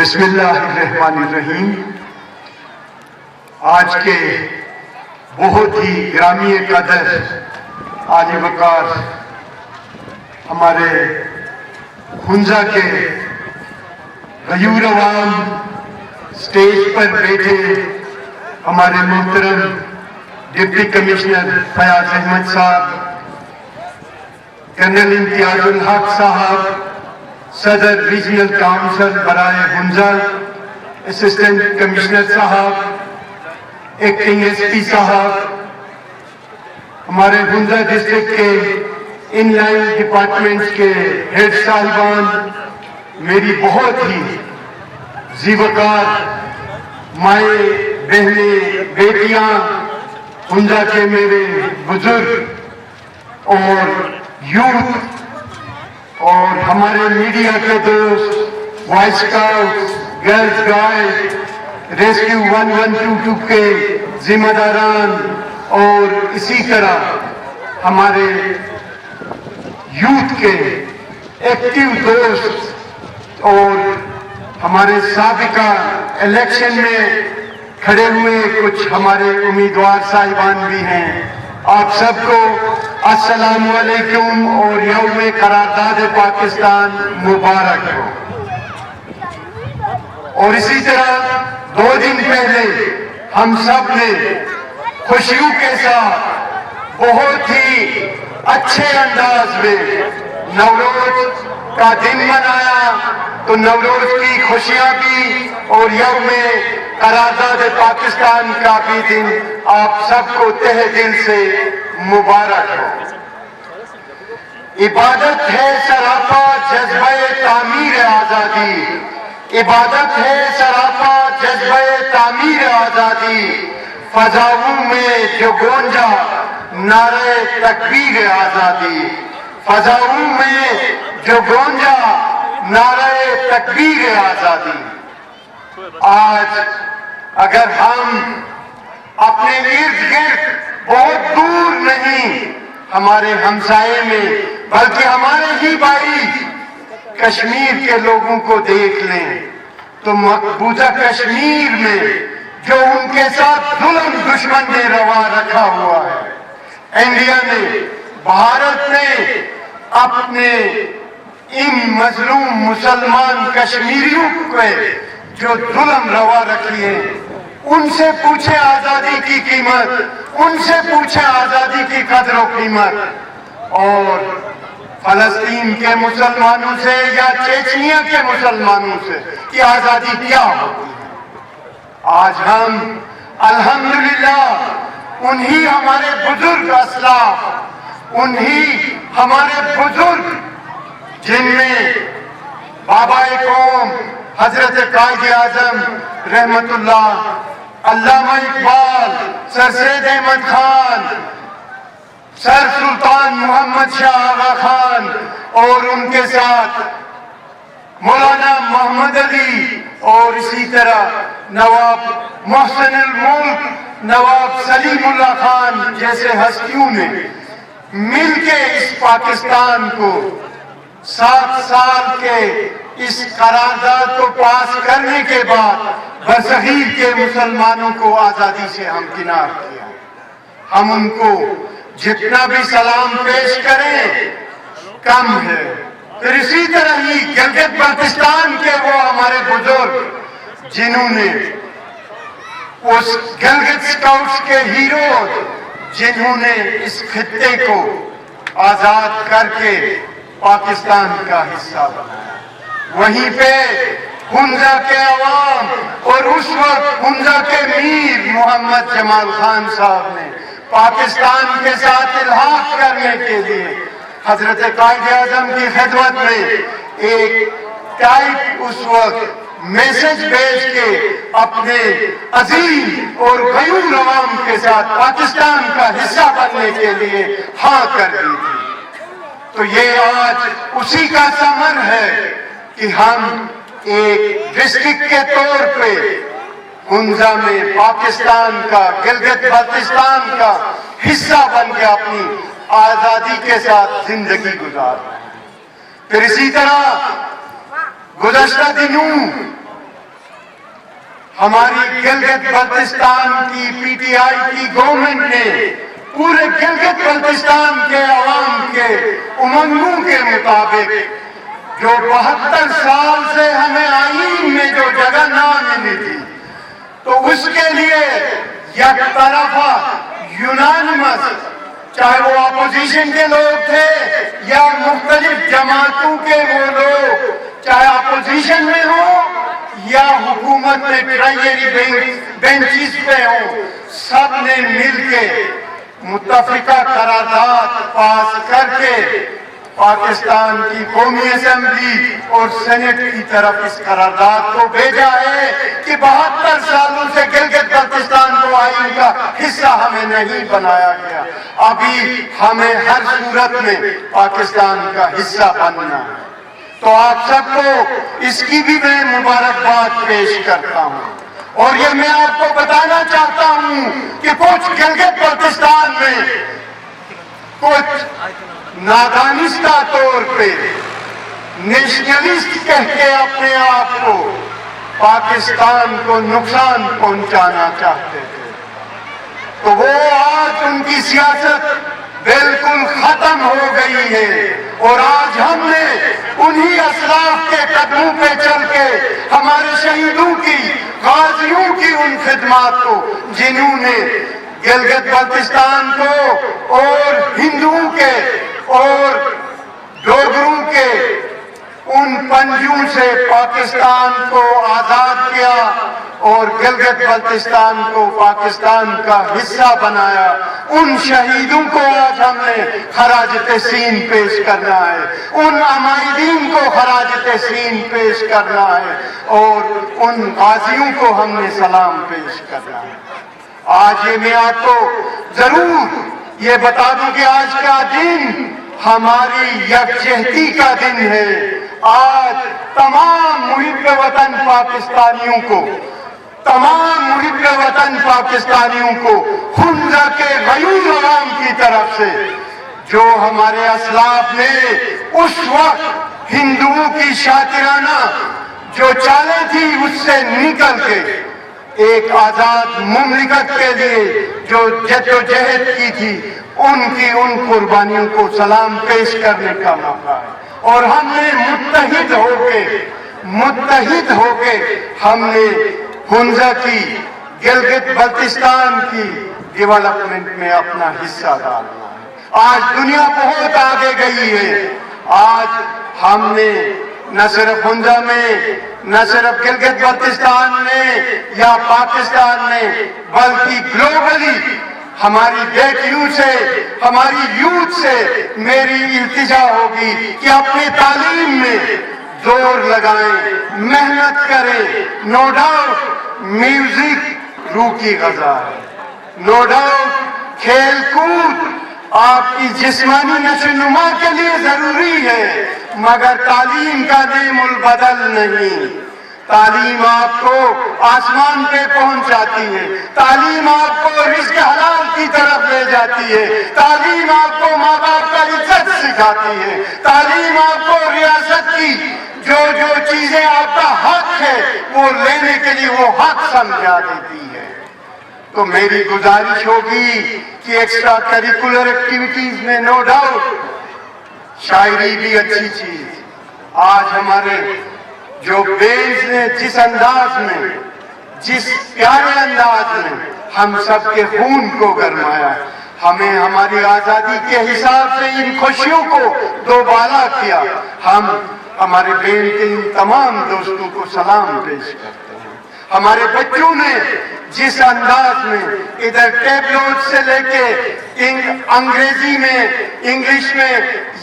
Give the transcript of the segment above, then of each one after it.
بسم اللہ الرحمن الرحیم۔ آج کے بہت ہی گرامی قدر عالی وقار ہمارے ہنزا کے غیور عوام سٹیج پر بیٹھے ہمارے محترم ڈپٹی کمشنر فیاض احمد صاحب، کرنل امتیاز الحق صاحب، صدر ریجنل کاؤنسل برائے ہنزا، اسسٹنٹ کمشنر صاحب، ایکٹنگ ایس پی صاحب، ہمارے ہنزا ڈسٹرکٹ کے ان لائن ڈپارٹمنٹس کے ہیڈ صاحبان، میری بہت ہی زیوکار مائیں بہنیں بیٹیاں، ہنزا کے میرے بزرگ اور یوتھ اور ہمارے میڈیا کے دوست، boy scouts, girls guide, rescue 1122 کے ذمہ داران اور اسی طرح ہمارے یوتھ کے ایکٹیو دوست اور ہمارے سابقہ الیکشن میں کھڑے ہوئے کچھ ہمارے امیدوار صاحبان بھی ہیں، آپ سب کو السلام علیکم اور یوم قرارداد پاکستان مبارک ہو۔ اور اسی طرح 2 دن پہلے ہم سب نے خوشیوں کے ساتھ بہت ہی اچھے انداز میں نوروز کا دن منایا، تو نوروز کی خوشیاں بھی اور یوم قرارداد پاکستان کا بھی دن آپ سب کو تہہ دل سے مبارک ہو۔ عبادت ہے سراپا جذبہ تعمیر آزادی، عبادت ہے سراپا جذبہ تعمیر آزادی، فضاؤں میں جو گونجا نعرہ تکبیر آزادی، فضاؤں میں جو گونجا نعرہ تکبیر آزادی۔ آج اگر ہم اپنے ارد گرد بہت دور نہیں، ہمارے ہمسائے میں بلکہ ہمارے ہی بھائی کشمیر کے لوگوں کو دیکھ لیں تو مقبوضہ کشمیر میں جو ان کے ساتھ ظلم دشمن نے روا رکھا ہوا ہے، انڈیا نے، بھارت نے اپنے ان مظلوم مسلمان کشمیریوں پہ جو ظلم روا رکھی ہے، ان سے پوچھے آزادی کی قیمت، ان سے پوچھے آزادی کی قدر و قیمت، اور فلسطین کے مسلمانوں سے یا چیچنیا کے مسلمانوں سے کہ آزادی کیا ہوتی ہے۔ آج ہم الحمدللہ انہی ہمارے بزرگ اسلاف، انہی ہمارے بزرگ جن میں بابا قوم حضرت قائد اعظم رحمت اللہ، علامہ اقبال، سر سید احمد خان، سر سلطان محمد شاہ آغا خان، اور ان کے ساتھ مولانا محمد علی، اور اسی طرح نواب محسن الملک، نواب سلیم اللہ خان جیسے ہستیوں نے مل کے اس پاکستان کو 7 سال کے اس قرارداد کو پاس کرنے کے بعد برصغیر کے مسلمانوں کو آزادی سے ہمکنار کیا۔ ہم ان کو جتنا بھی سلام پیش کریں کم ہے۔ پھر اسی طرح ہی گلگت بلتستان کے وہ ہمارے بزرگ جنہوں نے اس گلگت اسکاؤٹس کے ہیرو، جنہوں نے اس خطے کو آزاد کر کے پاکستان کا حصہ بنایا، وہیں پہ ہنزا کے عوام اور اس وقت ہنزا کے میر محمد جمال خان صاحب نے پاکستان کے ساتھ الحاق کرنے کے لیے حضرت قائد اعظم کی خدمت میں ایک ٹائپ اس وقت میسج بھیج کے اپنے عظیم اور غیور عوام کے ساتھ پاکستان کا حصہ بننے کے لیے ہاں کر دی تھی۔ تو یہ آج اسی کا ثمر ہے کہ ہم ایک ڈسٹرکٹ کے طور پہ ہنزا میں پاکستان کا، گلگت بلتستان کا حصہ بن کے اپنی آزادی کے ساتھ زندگی گزار رہے ہیں۔ پھر اسی طرح گزشتہ دنوں ہماری گلگت بلتستان کی پی ٹی آئی کی گورنمنٹ نے پورے گلگت بلتستان کے عوام کے امنگوں کے مطابق جو 72 سال سے ہمیں آئین میں جو جگہ نہ ملی تھی، تو اس کے لیے یک طرفہ یونانیمس، چاہے وہ اپوزیشن کے لوگ تھے یا مختلف جماعتوں کے وہ لوگ، چاہے اپوزیشن میں ہوں یا حکومت میں ٹریجری بینچز پہ ہوں، سب نے مل کے متفقہ قرارداد پاس کر کے پاکستان کی قومی اسمبلی اور سینٹ کی طرف اس قرارداد کو بھیجا ہے کہ 72 سالوں سے گلگت بلتستان کو آئین کا حصہ ہمیں نہیں بنایا گیا، ابھی ہمیں ہر صورت میں پاکستان کا حصہ بننا ہے۔ تو آپ سب کو اس کی بھی میں مبارکباد پیش کرتا ہوں، اور یہ میں آپ کو بتانا چاہتا ہوں کہ کچھ گلگت بلتستان میں کچھ نادانستہ طور پہ نیشنلسٹ کہہ کے اپنے آپ کو پاکستان کو نقصان پہنچانا چاہتے تھے، تو وہ آج ان کی سیاست بالکل ختم ہو گئی ہے، اور آج ہم نے انہی اسلاف کے قدموں پہ چل کے ہمارے شہیدوں کی، غازیوں کی ان خدمات کو، جنہوں نے گلگت بلتستان کو اور ہندوؤں کے اور ڈوگروں کے ان پنجوں سے پاکستان کو آزاد کیا اور گلگت بلتستان کو پاکستان کا حصہ بنایا، ان شہیدوں کو آج ہم نے خراج تحسین پیش کرنا ہے، ان عمائدین کو خراج تحسین پیش کرنا ہے، اور ان غازیوں کو ہم نے سلام پیش کرنا ہے۔ آج یہ میں آپ کو ضرور یہ بتا دوں کہ آج کا دن ہماری یکجہتی کا دن ہے۔ آج تمام محب وطن پاکستانیوں کو، تمام محب وطن پاکستانیوں کو خنزہ کے غیور عوام کی طرف سے، جو ہمارے اسلاف نے اس وقت ہندوؤں کی شاطرانہ جو چالیں تھی اس سے نکل کے ایک آزاد مملکت کے لیے جو جدوجہد کی تھی، ان کی ان قربانیوں کو سلام پیش کرنے کا موقع ہے، اور ہم نے متحد ہو کے ہم نے حنزہ کی، گلگت بلتستان کی ڈیولپمنٹ میں اپنا حصہ ڈالنا ہے۔ آج دنیا بہت آگے گئی ہے، آج ہم نے نہ صرف حنزہ میں، نہ صرف گلگت بلتستان میں یا پاکستان میں، بلکہ گلوبلی ہماری بیٹیوں سے، ہماری یوتھ سے میری التجا ہوگی کہ اپنی تعلیم میں زور لگائیں، محنت کریں۔ نو ڈاؤٹ میوزک روح کی غذا ہے، نو ڈاؤٹ کھیل کود آپ کی جسمانی نشوونما کے لیے ضروری ہے، مگر تعلیم کا نعم البدل نہیں۔ تعلیم آپ کو آسمان پہ پہنچاتی ہے، تعلیم آپ کو رزق حلال کی طرف لے جاتی ہے، تعلیم آپ کو ماں باپ کا عزت سکھاتی ہے، تعلیم آپ کو ریاست کی جو چیزیں آپ کا حق ہے وہ لینے کے لیے وہ حق سمجھا دیتی ہے۔ تو میری گزارش ہوگی کہ ایکسٹرا کریکولر ایکٹیویٹیز میں نو ڈاؤٹ شاعری بھی اچھی چیز، آج ہمارے جو بینڈز نے جس انداز میں، جس پیارے انداز میں ہم سب کے خون کو گرمایا، ہمیں ہماری آزادی کے حساب سے ان خوشیوں کو دوبالا کیا، ہم ہمارے بینڈ کے ان تمام دوستوں کو سلام پیش کرتے ہیں۔ ہمارے بچوں نے جس انداز میں ادھر ٹیبلوٹ سے لے کے انگریزی میں، انگلش میں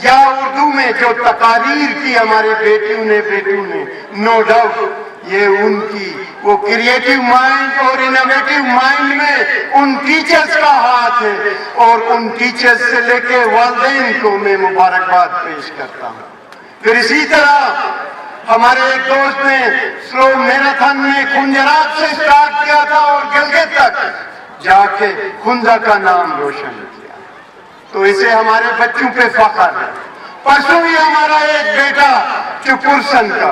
یا اردو میں جو تقاریر کی ہمارے بیٹیوں نے، نو ڈاؤٹ یہ ان کی وہ کریٹیو مائنڈ اور انوویٹیو مائنڈ میں ان ٹیچرز کا ہاتھ ہے، اور ان ٹیچرز سے لے کے والدین کو میں مبارکباد پیش کرتا ہوں۔ پھر اسی طرح ہمارے ایک دوست نے سلو میراتھن میں خنجرات سے سٹارٹ کیا تھا اور گلگت تک جا کے حنزہ کا نام روشن کیا، تو اسے ہمارے بچوں پہ فخر ہے۔ پرسوں ہی ہمارا ایک بیٹا چپرسن کا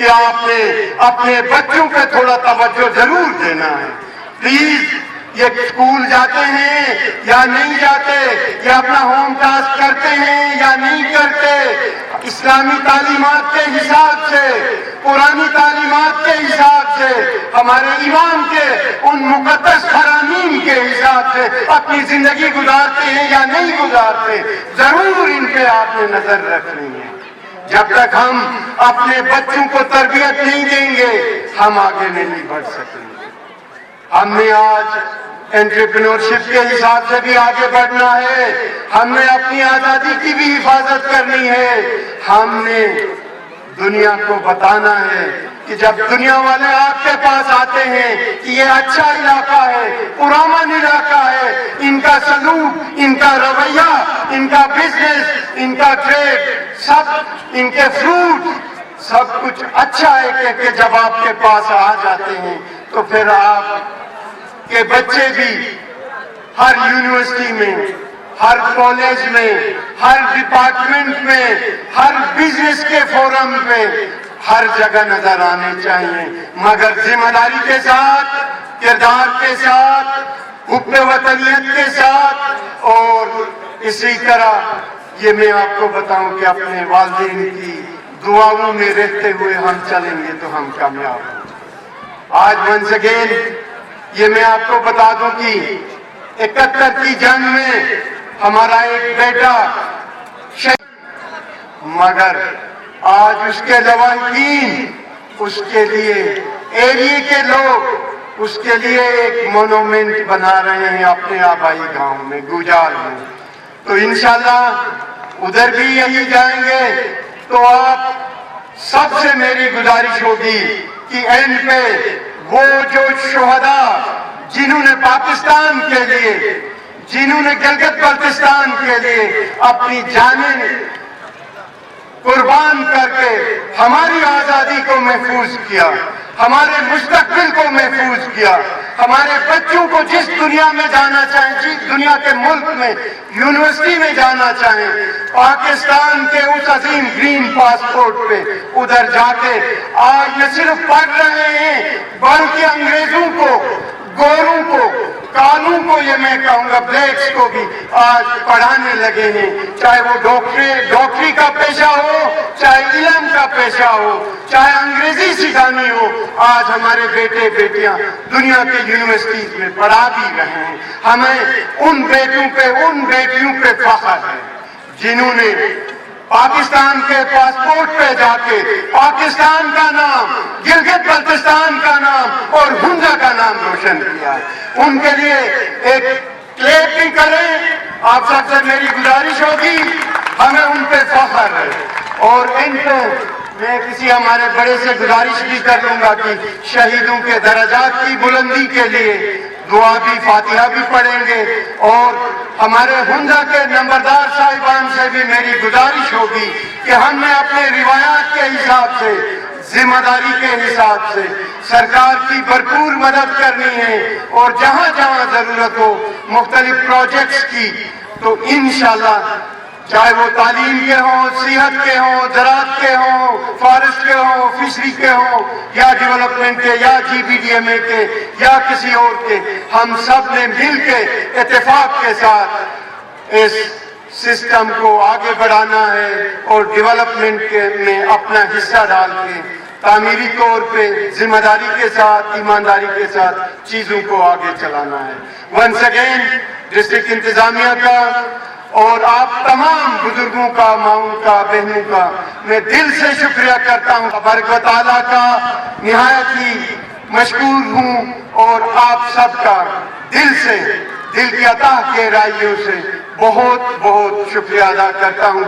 کہ آپ نے اپنے بچوں پہ تھوڑا توجہ ضرور دینا ہے. پلیز یہ اسکول جاتے ہیں یا نہیں جاتے, یہ اپنا ہوم ٹاسک کرتے ہیں یا نہیں کرتے, اسلامی تعلیمات کے حساب سے, پرانی تعلیمات کے حساب سے, ہمارے امام کے ان مقدس فرامین کے حساب سے اپنی زندگی گزارتے ہیں یا نہیں گزارتے, ضرور ان پہ آپ نے نظر رکھنی ہے. جب تک ہم اپنے بچوں کو تربیت نہیں دیں گے ہم آگے نہیں بڑھ سکیں گے. ہم نے آج انٹرپرینورشپ کے حساب سے بھی آگے بڑھنا ہے, ہم نے اپنی آزادی کی بھی حفاظت کرنی ہے. ہم نے دنیا کو بتانا ہے کہ جب دنیا والے آپ کے پاس آتے ہیں کہ یہ اچھا علاقہ ہے, پرامن علاقہ ہے, ان کا سلوک, ان کا رویہ, ان کا بزنس, ان کا ٹریڈ, سب ان کے فروٹ, سب کچھ اچھا ہے کہ جب آپ کے پاس آ جاتے ہیں تو پھر آپ کہ بچے بھی ہر یونیورسٹی میں, ہر کالج میں, ہر ڈپارٹمنٹ میں, ہر بزنس کے فورم پہ, ہر جگہ نظر آنے چاہیے, مگر ذمہ داری کے ساتھ, کردار کے ساتھ, حب وطنیت کے ساتھ. اور اسی طرح یہ میں آپ کو بتاؤں کہ اپنے والدین کی دعاؤں میں رہتے ہوئے ہم چلیں گے تو ہم کامیاب ہوں. آج ونس اگین یہ میں آپ کو بتا دوں کہ 71 کی جنگ میں ہمارا ایک بیٹا شہید, مگر آج اس کے لواحقین, اس کے لیے ایریے کے لوگ اس کے لیے ایک مونومنٹ بنا رہے ہیں اپنے آبائی گاؤں میں, گوجال میں. تو انشاءاللہ ادھر بھی یہی جائیں گے. تو آپ سب سے میری گزارش ہوگی کہ اینڈ پہ وہ جو شہداء جنہوں نے پاکستان کے لیے, جنہوں نے گلگت بلتستان کے لیے اپنی جانیں قربان کر کے ہماری آزادی کو محفوظ کیا, ہمارے مستقبل کو محفوظ کیا, ہمارے بچوں کو جس دنیا میں جانا چاہیں, جس دنیا کے ملک میں یونیورسٹی میں جانا چاہیں, پاکستان کے اس عظیم گرین پاسپورٹ پہ ادھر جا کے آج نہ صرف پڑھ رہے ہیں بلکہ انگریزوں کو, گوروں کو, کالوں کو, یہ میں کہوں گا بلیکس کو بھی آج پڑھانے لگے ہیں. چاہے وہ ڈاکٹری کا پیشہ ہو, چاہے علم کا پیشہ ہو, چاہے انگریزی سکھانی ہو, آج ہمارے بیٹے بیٹیاں دنیا کے یونیورسٹیز میں پڑھا بھی رہے ہیں. ہمیں ان بیٹیوں پہ فخر ہے جنہوں نے پاکستان کے پاسپورٹ پہ جا کے پاکستان کا نام, گلگت بلتستان کا نام اور ہنزا کا نام روشن کیا ہے. ان کے لیے ایک کلیپ بھی کریں. آپ سب سے میری گزارش ہوگی, ہمیں ان پہ فخر ہے. اور ان پہ میں کسی ہمارے بڑے سے گزارش بھی کر لوں گا کہ شہیدوں کے درجات کی بلندی کے لیے دعا بھی, فاتحہ بھی پڑھیں گے. اور ہمارے ہنزا کے نمبردار صاحبان سے بھی میری گزارش ہوگی کہ ہم نے اپنے روایات کے حساب سے, ذمہ داری کے حساب سے سرکار کی بھرپور مدد کرنی ہے, اور جہاں جہاں ضرورت ہو مختلف پروجیکٹس کی, تو انشاءاللہ چاہے وہ تعلیم کے ہوں, صحت کے ہوں, زراعت کے ہوں, فارسٹ کے ہوں, فشری کے ہوں, یا ڈیولپمنٹ کے, یا GBDMA کے, یا کسی اور کے, ہم سب نے مل کے اتفاق کے ساتھ اس سسٹم کو آگے بڑھانا ہے اور ڈیولپمنٹ میں اپنا حصہ ڈال کے تعمیری طور پہ ذمہ داری کے ساتھ, ایمانداری کے ساتھ چیزوں کو آگے چلانا ہے. ونس اگین ڈسٹرکٹ انتظامیہ کا اور آپ تمام بزرگوں کا, ماؤں کا, بہنوں کا میں دل سے شکریہ کرتا ہوں. تبارک و تعالیٰ کا نہایت ہی مشکور ہوں, اور آپ سب کا دل سے, دل کی عطا گہرائیوں سے بہت بہت شکریہ ادا کرتا ہوں.